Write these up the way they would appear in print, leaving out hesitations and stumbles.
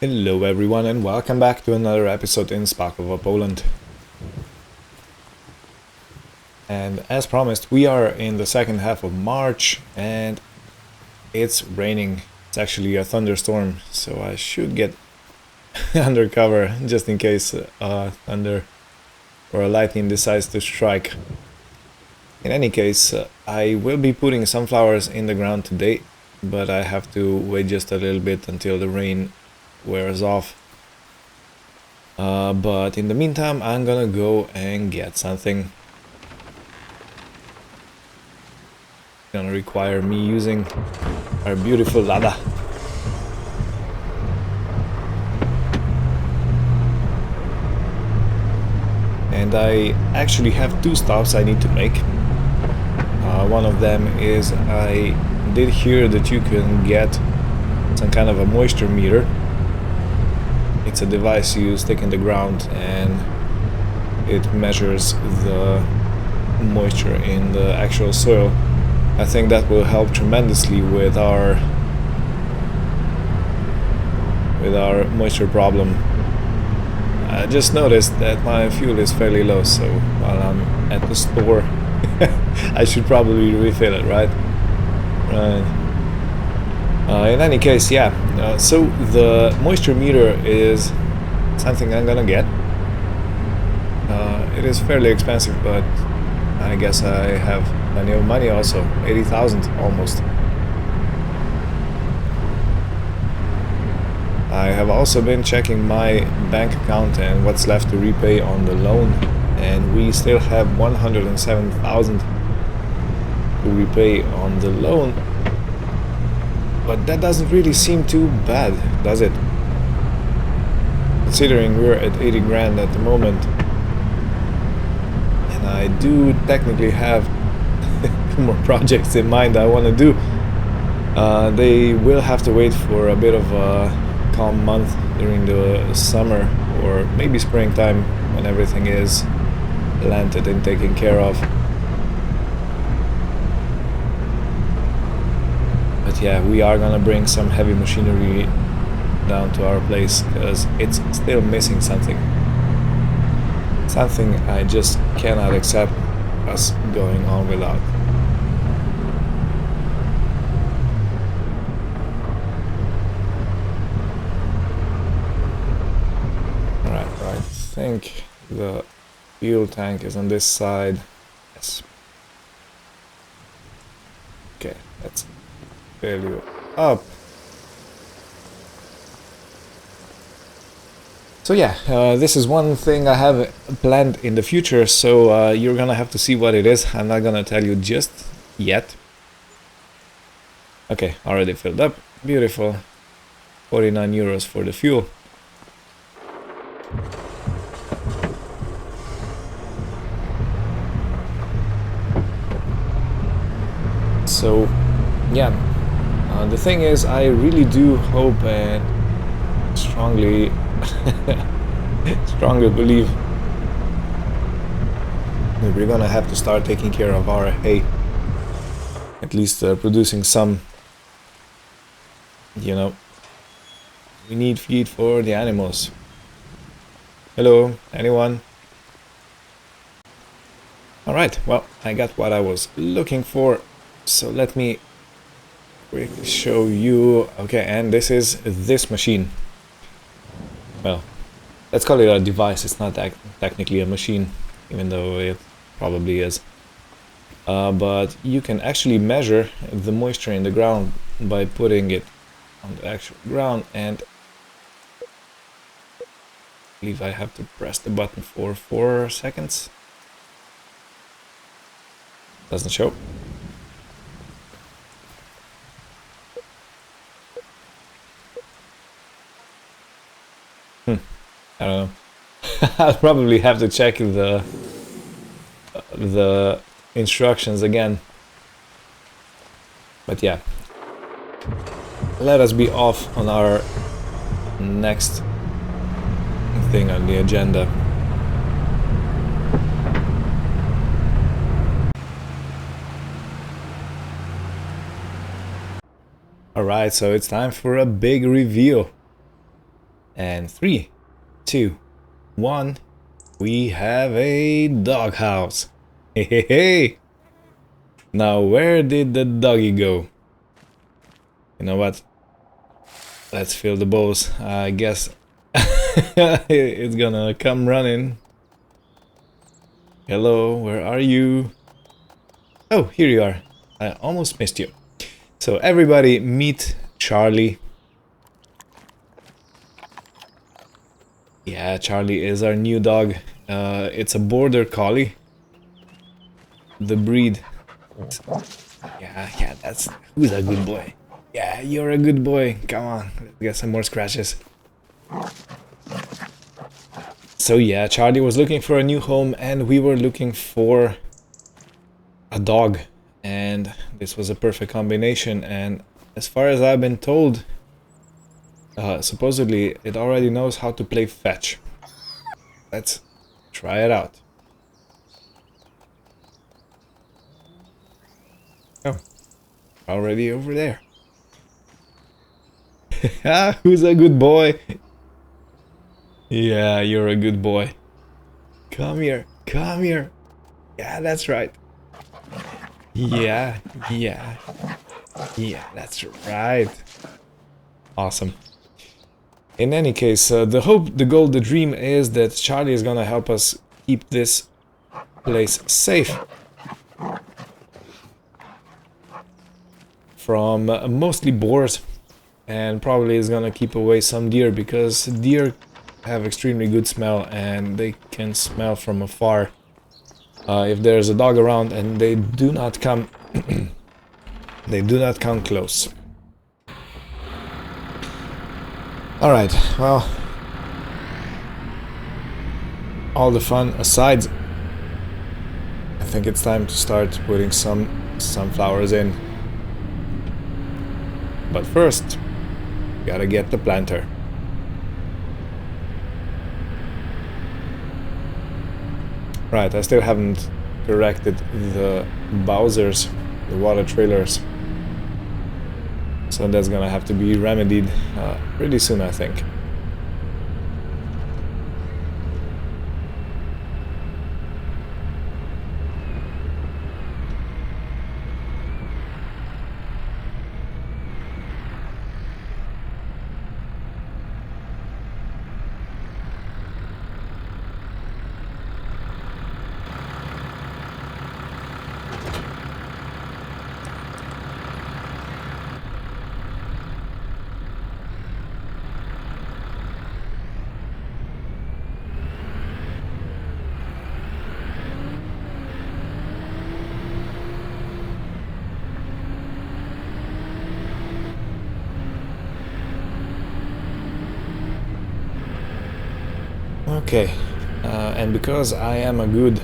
Hello everyone and welcome back to another episode in Spakovo, Poland. And as promised, we are in the second half of March and it's raining. It's actually a thunderstorm, so I should get under cover just in case thunder or lightning decides to strike. In any case, I will be putting sunflowers in the ground today, but I have to wait just a little bit until the rain wears off. But in the meantime, I'm gonna go and get something. Gonna require me using our beautiful Lada. And I actually have two stops I need to make. One of them is I did hear that you can get some kind of a moisture meter. It's a device you stick in the ground and it measures the moisture in the actual soil. I think that will help tremendously with our moisture problem. I just noticed that my fuel is fairly low, so while I'm at the store I should probably refill it, right? In any case, yeah, so the moisture meter is something I'm gonna get. It is fairly expensive, but I guess I have plenty of money also, 80,000 almost. I have also been checking my bank account and what's left to repay on the loan, and we still have 107,000 to repay on the loan. But that doesn't really seem too bad, does it? Considering we're at 80 grand at the moment. And I do technically have more projects in mind I want to do. They will have to wait for a bit of a calm month during the summer or maybe springtime when everything is planted and taken care of. But yeah, we are gonna bring some heavy machinery down to our place because it's still missing something. Something I just cannot accept us going on without. Alright, I think the fuel tank is on this side. Yes. Okay, let's fill you up. So yeah, this is one thing I have planned in the future, so you're gonna have to see what it is. I'm not gonna tell you just yet. Okay, already filled up. Beautiful. 49 euros for the fuel. So yeah, the thing is, I really do hope and strongly believe that we're gonna have to start taking care of our hay, at least producing some. You know, we need feed for the animals. Hello, anyone? Alright, well, I got what I was looking for, so let me quickly show you. Okay, and this is this machine. Well, let's call it a device. It's not technically a machine, even though it probably is. But you can actually measure the moisture in the ground by putting it on the actual ground, and I believe I have to press the button for 4 seconds. Doesn't show. I don't know. I'll probably have to check the instructions again. But yeah, let us be off on our next thing on the agenda. Alright, so it's time for a big reveal. And 3, 2, 1. We have a doghouse. Hey, hey, hey! Now, where did the doggy go? You know what? Let's fill the bowls. I guess it's gonna come running. Hello, where are you? Oh, here you are. I almost missed you. So everybody meet Charlie. Yeah, Charlie is our new dog. It's a border collie. The breed. Yeah, that's... Who's a good boy? Yeah, you're a good boy. Come on, let's get some more scratches. So yeah, Charlie was looking for a new home and we were looking for a dog. And this was a perfect combination. And as far as I've been told, supposedly it already knows how to play fetch. Let's try it out. Oh, already over there. Who's a good boy? Yeah, you're a good boy. Come here, come here. Yeah, that's right. Yeah, that's right. Awesome. In any case, the hope, the goal, the dream is that Charlie is gonna help us keep this place safe from mostly boars, and probably is gonna keep away some deer, because deer have extremely good smell and they can smell from afar if there's a dog around, and they do not come they do not come close. Alright, well, all the fun aside, I think it's time to start putting some sunflowers in. But first, gotta get the planter. Right, I still haven't corrected the Bowsers, the water trailers. So that's gonna have to be remedied pretty soon, I think. Okay, and because I am a good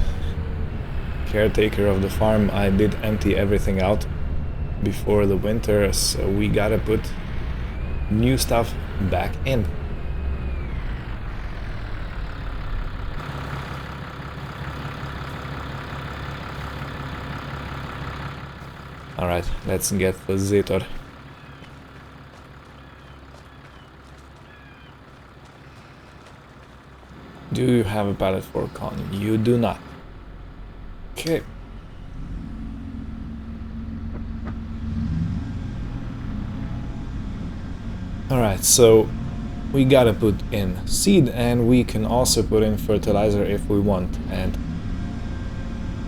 caretaker of the farm, I did empty everything out before the winter, so we gotta put new stuff back in. Alright, let's get the Zetor. Do you have a pallet for Connie? You do not. Okay. Alright, so we gotta put in seed, and we can also put in fertilizer if we want, and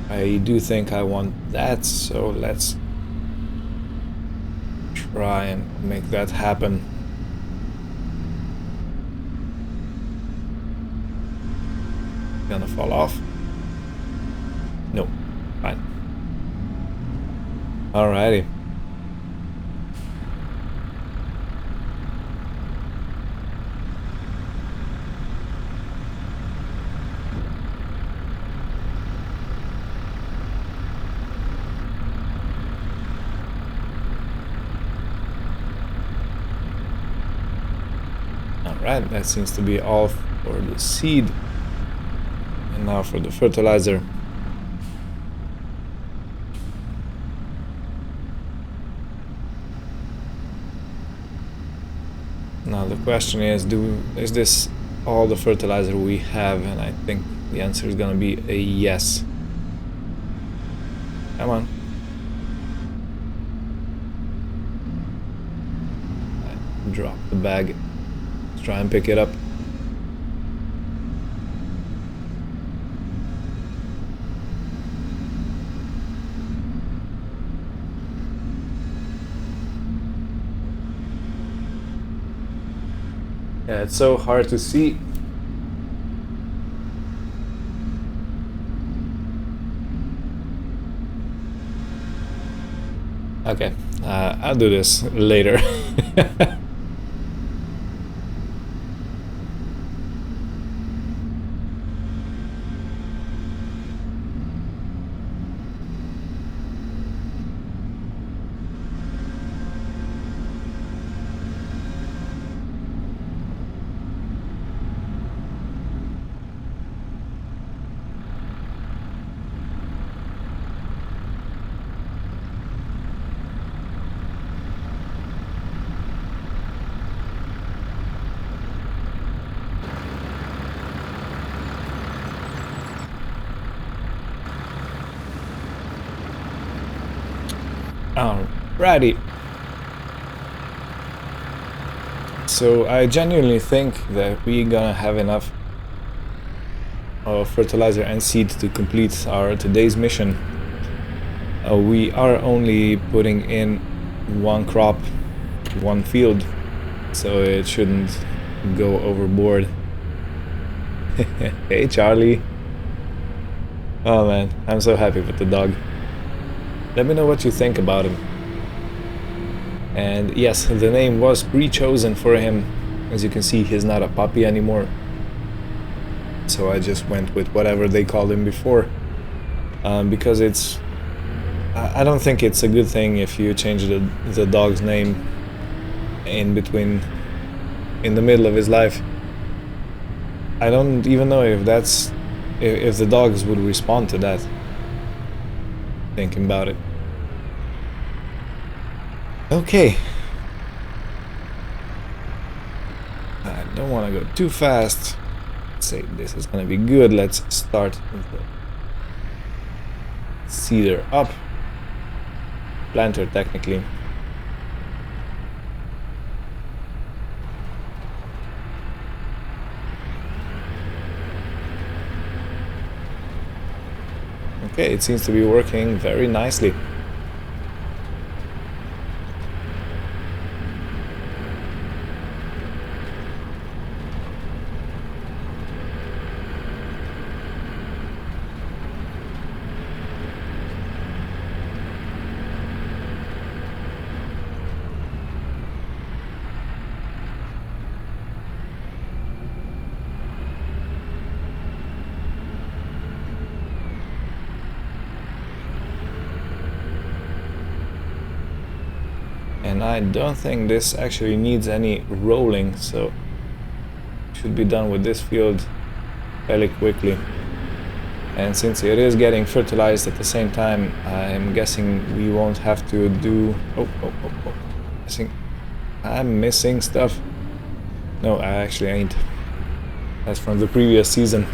I do think I want that, so let's try and make that happen. Gonna fall off? No, fine. Alrighty. Alright, that seems to be all for the seed. And now for the fertilizer. Now the question is this all the fertilizer we have? And I think the answer is gonna be a yes. Come on. Drop the bag. Let's try and pick it up. Yeah, it's so hard to see. Okay, I'll do this later. Alrighty. So I genuinely think that we're gonna have enough of fertilizer and seed to complete our today's mission. We are only putting in one crop, one field, so it shouldn't go overboard. Hey Charlie. Oh man, I'm so happy with the dog. Let me know what you think about him. And yes, the name was pre-chosen for him. As you can see, he's not a puppy anymore. So I just went with whatever they called him before. Because it's... I don't think it's a good thing if you change the dog's name in the middle of his life. I don't even know if that's... if the dogs would respond to that. Thinking about it. Okay. I don't want to go too fast. Say this is gonna be good. Let's start with the seeder up. Planter technically. Okay, it seems to be working very nicely. And I don't think this actually needs any rolling, so should be done with this field fairly quickly. And since it is getting fertilized at the same time, I'm guessing we won't have to do... Oh. I'm missing stuff. No, I actually ain't. That's from the previous season.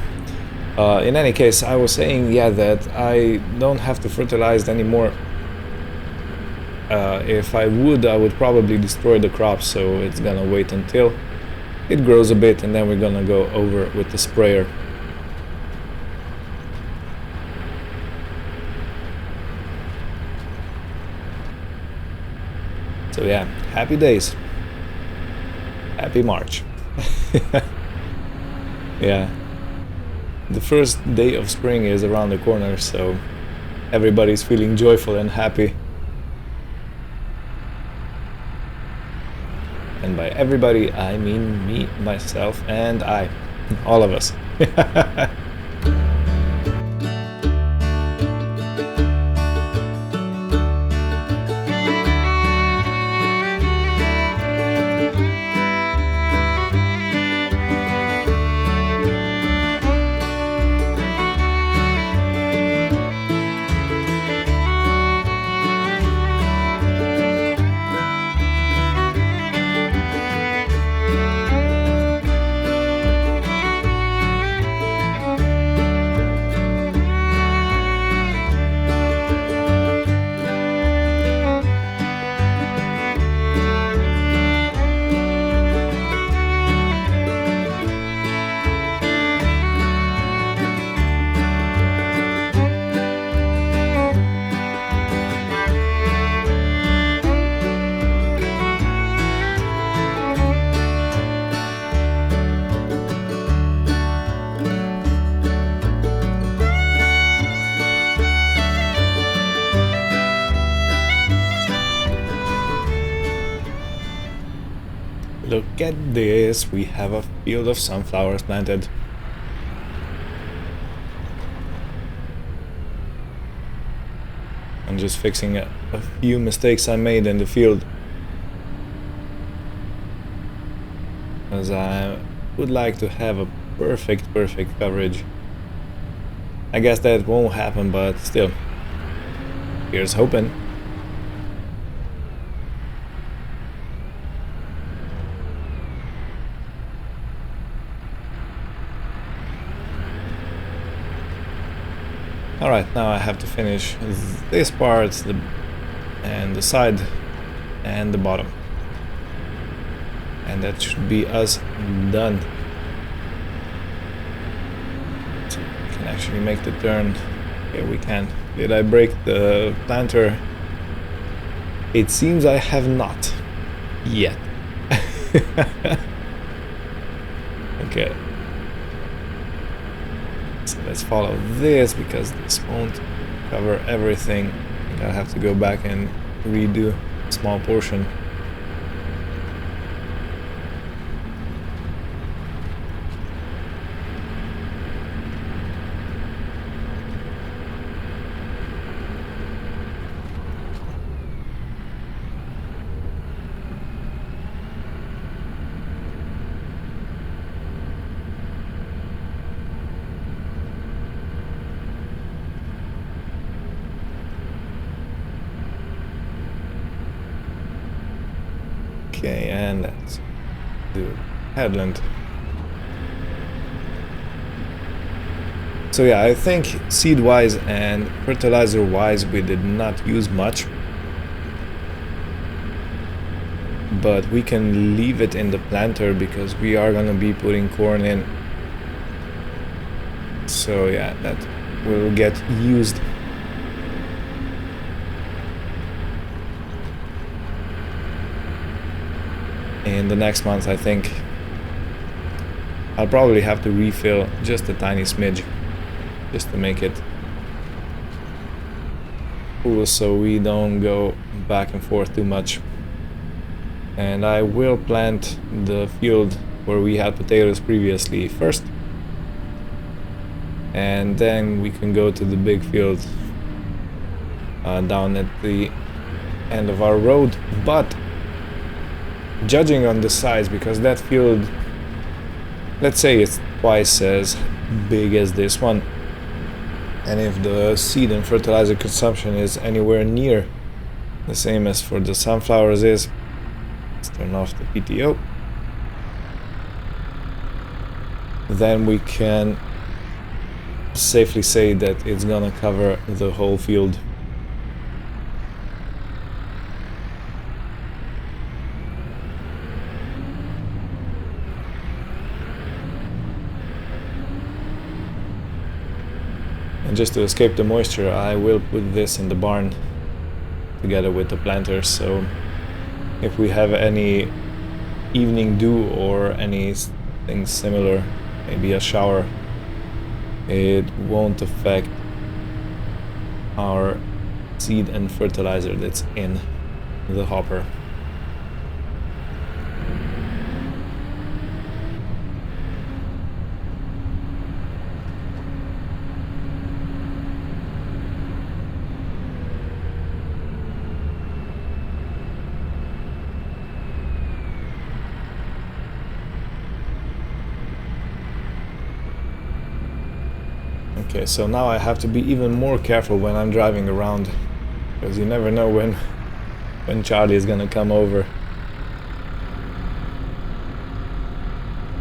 In any case, I was saying, yeah, that I don't have to fertilize anymore. If I would probably destroy the crop, so it's gonna wait until it grows a bit and then we're gonna go over with the sprayer. So yeah, happy days. Happy March. Yeah. The first day of spring is around the corner, so everybody's feeling joyful and happy. And by everybody, I mean me, myself, and I. All of us. Look at this, we have a field of sunflowers planted. I'm just fixing a few mistakes I made in the field, as I would like to have a perfect coverage. I guess that won't happen, but still, here's hoping. Alright, now I have to finish this part, and the side and the bottom. And that should be us done. So we can actually make the turn. Here we can. Did I break the planter? It seems I have not. Yet. Okay. So let's follow this, because this won't cover everything. I think I'll have to go back and redo a small portion. Okay, and let's do headland. So yeah, I think seed-wise and fertilizer-wise we did not use much. But we can leave it in the planter because we are gonna be putting corn in. So yeah, that will get used. In the next month, I think I'll probably have to refill just a tiny smidge, just to make it cool, so we don't go back and forth too much. And I will plant the field where we had potatoes previously first, and then we can go to the big field down at the end of our road. But judging on the size, because that field, let's say it's twice as big as this one, and if the seed and fertilizer consumption is anywhere near the same as for the sunflowers is, let's turn off the PTO, then we can safely say that it's gonna cover the whole field. And just to escape the moisture, I will put this in the barn together with the planters, so if we have any evening dew or anything similar, maybe a shower, it won't affect our seed and fertilizer that's in the hopper. Okay, so now I have to be even more careful when I'm driving around, because you never know when Charlie is gonna come over,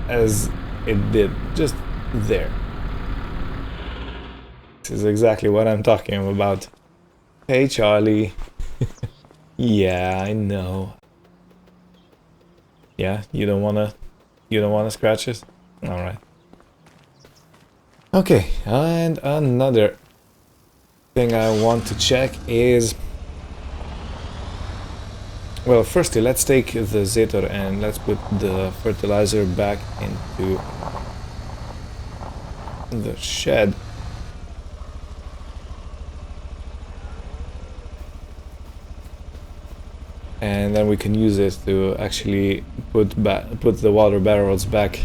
as it did just there. This is exactly what I'm talking about. Hey Charlie. Yeah, I know. Yeah, you don't wanna scratch it? Alright. Okay, and another thing I want to check is, well, firstly let's take the Zetor and let's put the fertilizer back into the shed. and then we can use it to actually put the water barrels back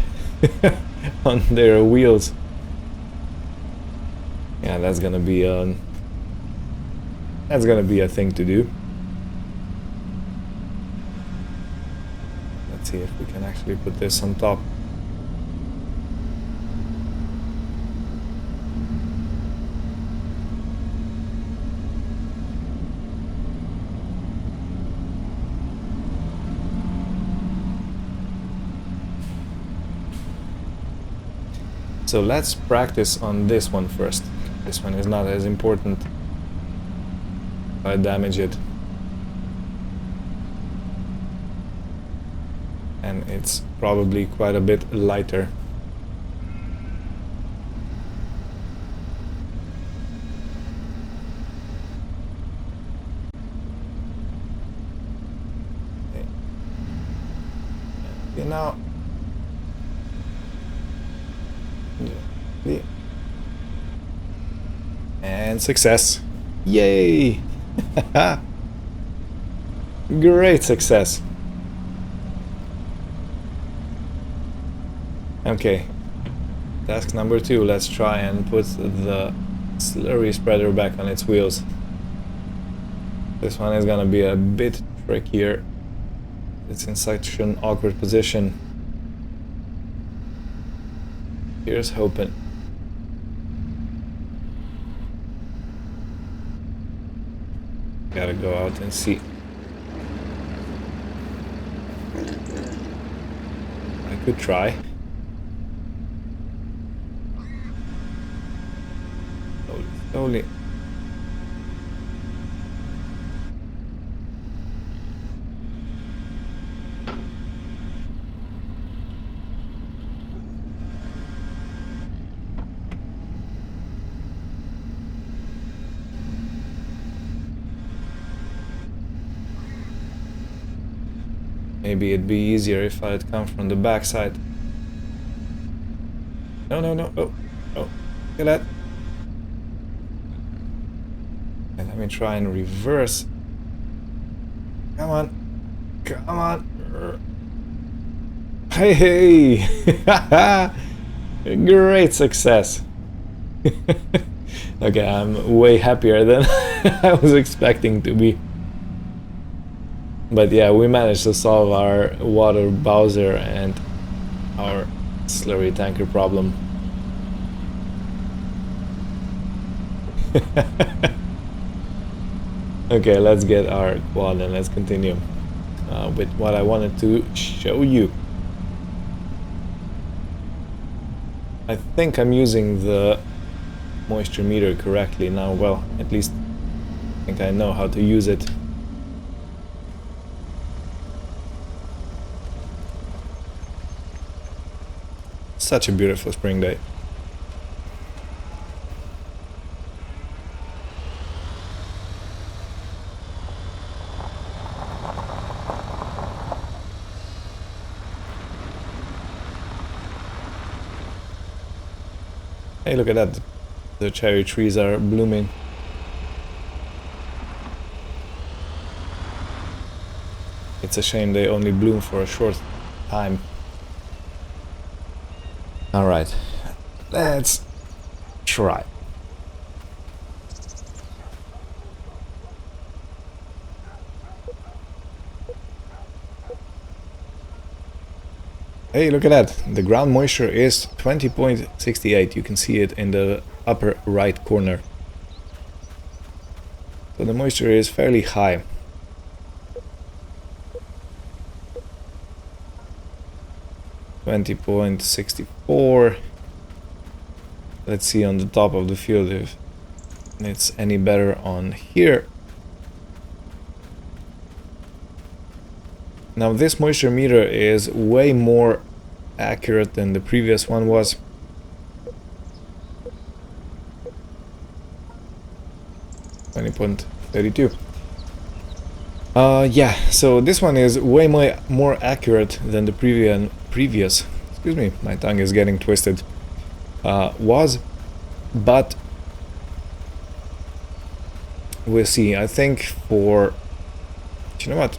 on their wheels. Yeah, that's gonna be a thing to do. Let's see if we can actually put this on top. So let's practice on this one first. This one is not as important. I damage it. And it's probably quite a bit lighter. Okay. You know. And success. Yay! Great success. Okay. Task number 2. Let's try and put the slurry spreader back on its wheels. This one is gonna be a bit trickier. It's in such an awkward position. Here's hoping. Gotta go out and see. I could try. Slowly. Maybe it'd be easier if I'd come from the backside. No, no, no. Oh, oh. Look at that. And let me try and reverse. Come on. Come on. Hey, hey. Great success. Okay, I'm way happier than I was expecting to be. But yeah, we managed to solve our water Bowser and our slurry tanker problem. Okay, let's get our quad and let's continue with what I wanted to show you. I think I'm using the moisture meter correctly now. Well, at least I think I know how to use it. Such a beautiful spring day. Hey, look at that. The cherry trees are blooming. It's a shame they only bloom for a short time. Alright, let's try. Hey, look at that. The ground moisture is 20.68. You can see it in the upper right corner. So the moisture is fairly high. .64. Let's see on the top of the field if it's any better on here. Now this moisture meter is way more accurate than the previous one was. .32. Yeah, so this one is way more accurate than the previous, excuse me, my tongue is getting twisted, was, but we'll see. I think for, you know what,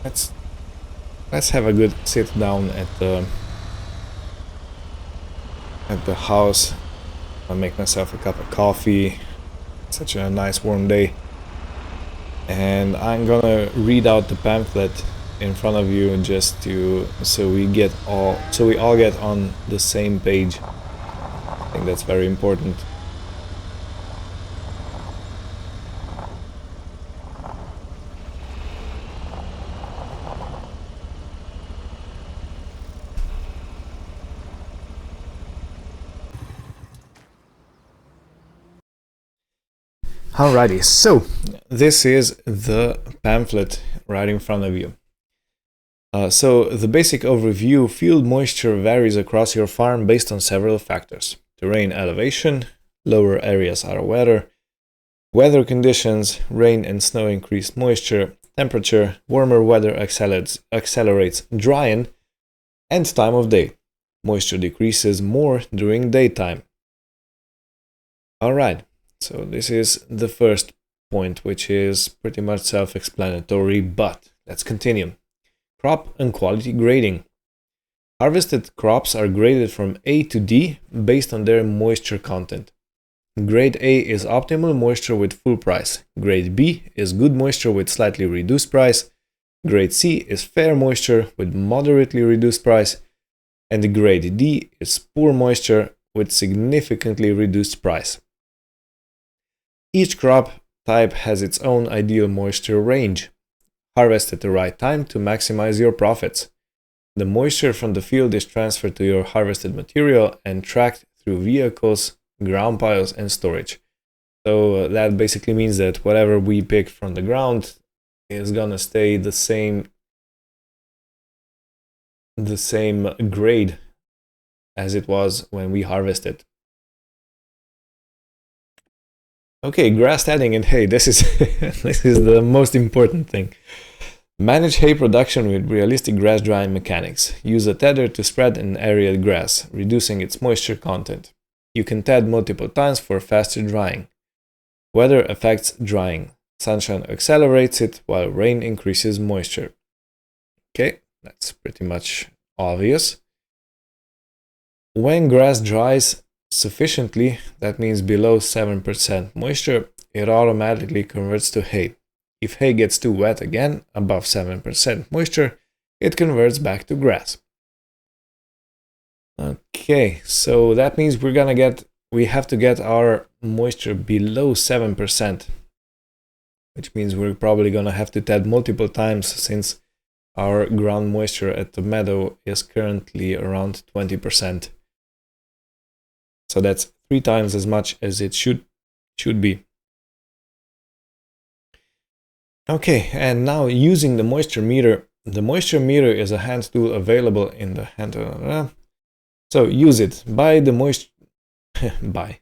let's have a good sit down at the house. I'll make myself a cup of coffee. Such a nice warm day. And I'm gonna read out the pamphlet in front of you just so we all get on the same page. I think that's very important. Alrighty, so this is the pamphlet right in front of you. So the basic overview: field moisture varies across your farm based on several factors: terrain elevation, lower areas are wetter, weather conditions, rain and snow increased moisture, temperature, warmer weather accelerates drying, and time of day. Moisture decreases more during daytime. Alright. So this is the first point, which is pretty much self-explanatory, but let's continue. Crop and quality grading. Harvested crops are graded from A to D based on their moisture content. Grade A is optimal moisture with full price. Grade B is good moisture with slightly reduced price. Grade C is fair moisture with moderately reduced price. And grade D is poor moisture with significantly reduced price. Each crop type has its own ideal moisture range. Harvest at the right time to maximize your profits. The moisture from the field is transferred to your harvested material and tracked through vehicles, ground piles, and storage. So that basically means that whatever we pick from the ground is gonna stay the same grade as it was when we harvested. Okay, grass tedding and hay. This is this is the most important thing. Manage hay production with realistic grass drying mechanics. Use a tedder to spread and aerate grass, reducing its moisture content. You can ted multiple times for faster drying. Weather affects drying. Sunshine accelerates it, while rain increases moisture. Okay, that's pretty much obvious. When grass dries sufficiently, that means below 7% moisture, it automatically converts to hay. If hay gets too wet again, above 7% moisture, it converts back to grass. Okay, so that means we have to get our moisture below 7%, which means we're probably gonna have to ted multiple times since our ground moisture at the meadow is currently around 20%. So that's 3 times as much as it should be. Okay, and now using the moisture meter. The moisture meter is a hand tool available in the hand tool. So use it. Buy the moisture. Buy.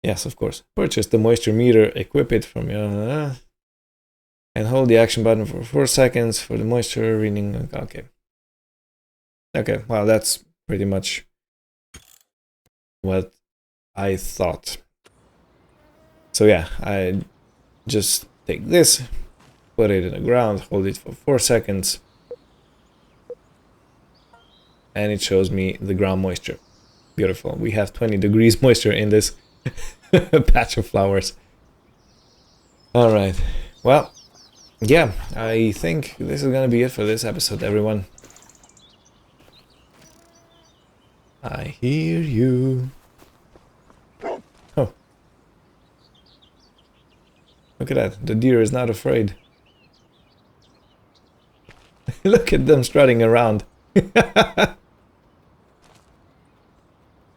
Yes, of course. Purchase the moisture meter. Equip it from your. And hold the action button for 4 seconds for the moisture reading. Okay. Okay, well, that's pretty much what I thought. So yeah, I just take this, put it in the ground, hold it for 4 seconds, and it shows me the ground moisture. Beautiful. We have 20 degrees moisture in this patch of flowers. Alright, well, yeah, I think this is gonna be it for this episode, everyone. I hear you. Oh. Look at that. The deer is not afraid. Look at them strutting around.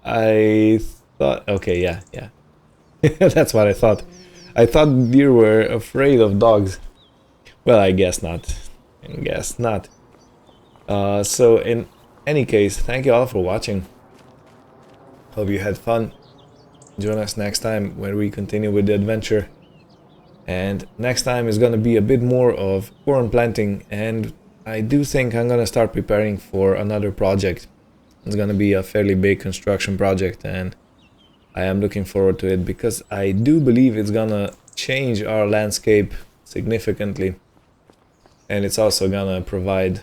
I thought... Okay, yeah. That's what I thought. I thought deer were afraid of dogs. Well, I guess not. So in any case, thank you all for watching. Hope you had fun. Join us next time when we continue with the adventure. And next time is gonna be a bit more of corn planting, and I do think I'm gonna start preparing for another project. It's gonna be a fairly big construction project, and I am looking forward to it because I do believe it's gonna change our landscape significantly. and it's also gonna provide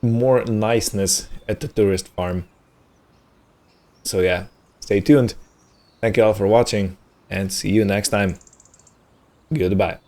more niceness at the tourist farm. So yeah, stay tuned. Thank you all for watching, and see you next time. Goodbye.